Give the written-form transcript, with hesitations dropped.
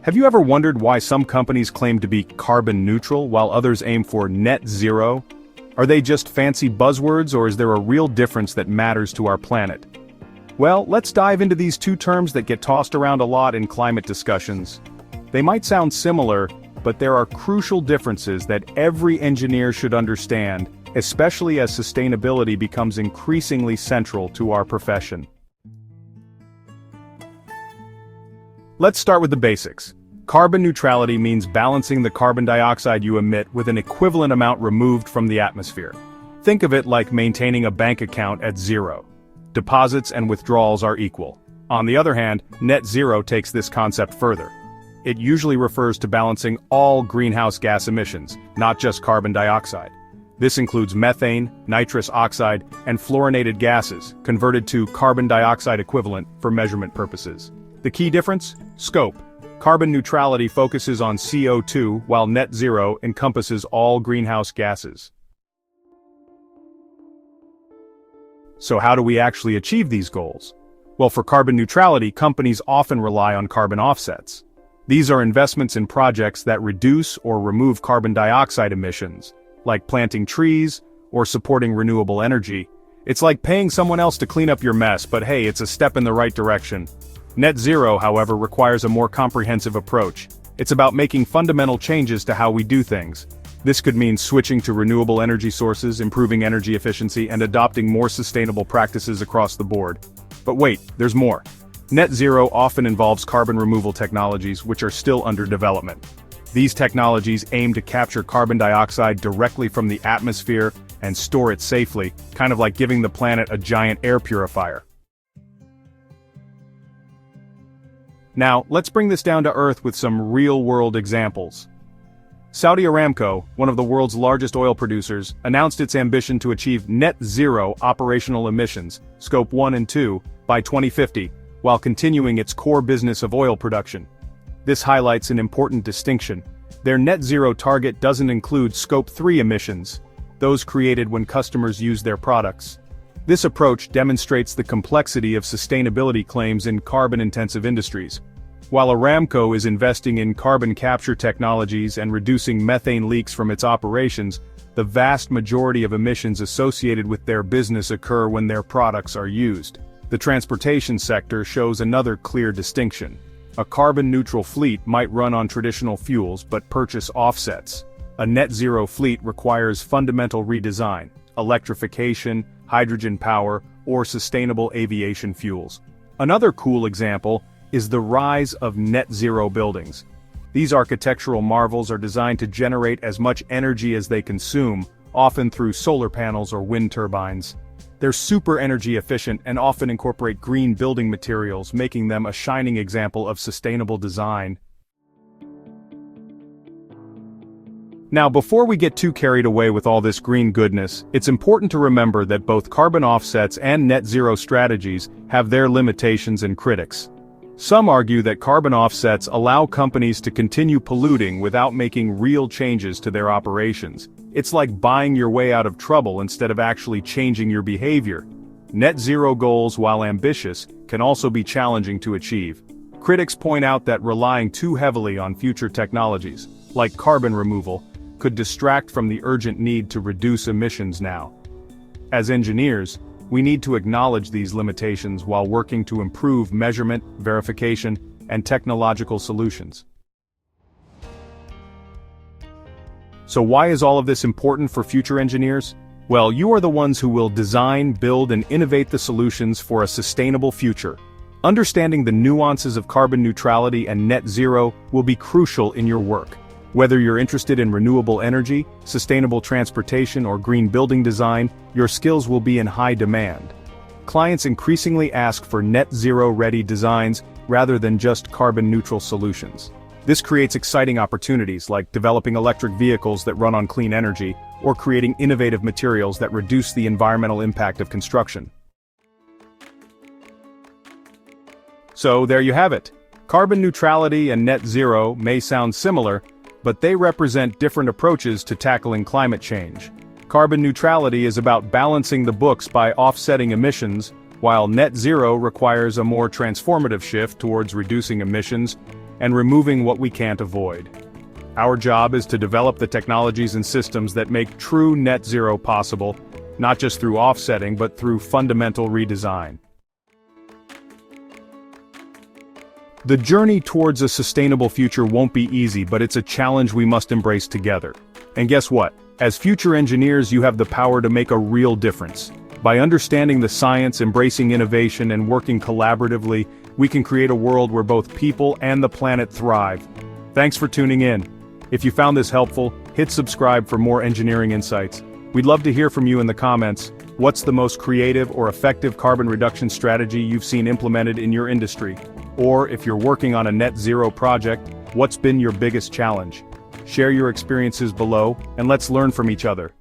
Have you ever wondered why some companies claim to be carbon neutral while others aim for net zero? Are they just fancy buzzwords, or is there a real difference that matters to our planet? Well, let's dive into these two terms that get tossed around a lot in climate discussions. They might sound similar, but there are crucial differences that every engineer should understand, especially as sustainability becomes increasingly central to our profession. Let's start with the basics. Carbon neutrality means balancing the carbon dioxide you emit with an equivalent amount removed from the atmosphere. Think of it like maintaining a bank account at zero. Deposits and withdrawals are equal. On the other hand, net zero takes this concept further. It usually refers to balancing all greenhouse gas emissions, not just carbon dioxide. This includes methane, nitrous oxide, and fluorinated gases, converted to carbon dioxide equivalent for measurement purposes. The key difference? Scope. Carbon neutrality focuses on CO2, while net zero encompasses all greenhouse gases. So how do we actually achieve these goals? Well, for carbon neutrality, companies often rely on carbon offsets. These are investments in projects that reduce or remove carbon dioxide emissions, like planting trees or supporting renewable energy. It's like paying someone else to clean up your mess, but hey, it's a step in the right direction. Net zero, however, requires a more comprehensive approach. It's about making fundamental changes to how we do things. This could mean switching to renewable energy sources, improving energy efficiency, and adopting more sustainable practices across the board. But wait, there's more. Net zero often involves carbon removal technologies which are still under development. These technologies aim to capture carbon dioxide directly from the atmosphere and store it safely, kind of like giving the planet a giant air purifier. Now, let's bring this down to earth with some real-world examples. Saudi Aramco, one of the world's largest oil producers, announced its ambition to achieve net zero operational emissions, Scope 1 and 2, by 2050, while continuing its core business of oil production. This highlights an important distinction. Their net zero target doesn't include Scope 3 emissions, those created when customers use their products. This approach demonstrates the complexity of sustainability claims in carbon-intensive industries. While Aramco is investing in carbon capture technologies and reducing methane leaks from its operations, the vast majority of emissions associated with their business occur when their products are used. The transportation sector shows another clear distinction. A carbon-neutral fleet might run on traditional fuels but purchase offsets. A net-zero fleet requires fundamental redesign, electrification, hydrogen power, or sustainable aviation fuels. Another cool example is the rise of net-zero buildings. These architectural marvels are designed to generate as much energy as they consume, often through solar panels or wind turbines. They're super energy efficient and often incorporate green building materials, making them a shining example of sustainable design. Now, before we get too carried away with all this green goodness, it's important to remember that both carbon offsets and net zero strategies have their limitations and critics. Some argue that carbon offsets allow companies to continue polluting without making real changes to their operations. It's like buying your way out of trouble instead of actually changing your behavior. Net zero goals, while ambitious, can also be challenging to achieve. Critics point out that relying too heavily on future technologies, like carbon removal, could distract from the urgent need to reduce emissions now. As engineers, we need to acknowledge these limitations while working to improve measurement, verification, and technological solutions. So why is all of this important for future engineers? Well, you are the ones who will design, build, and innovate the solutions for a sustainable future. Understanding the nuances of carbon neutrality and net zero will be crucial in your work. Whether you're interested in renewable energy, sustainable transportation, or green building design, your skills will be in high demand. Clients increasingly ask for net zero-ready designs rather than just carbon-neutral solutions. This creates exciting opportunities like developing electric vehicles that run on clean energy, or creating innovative materials that reduce the environmental impact of construction. So there you have it. Carbon neutrality and net zero may sound similar, but they represent different approaches to tackling climate change. Carbon neutrality is about balancing the books by offsetting emissions, while net zero requires a more transformative shift towards reducing emissions and removing what we can't avoid. Our job is to develop the technologies and systems that make true net zero possible, not just through offsetting but through fundamental redesign. The journey towards a sustainable future won't be easy, but it's a challenge we must embrace together. And guess what? As future engineers, you have the power to make a real difference. By understanding the science, embracing innovation, and working collaboratively, we can create a world where both people and the planet thrive. Thanks for tuning in. If you found this helpful, hit subscribe for more engineering insights. We'd love to hear from you in the comments. What's the most creative or effective carbon reduction strategy you've seen implemented in your industry? Or if you're working on a net zero project, what's been your biggest challenge? Share your experiences below, and let's learn from each other.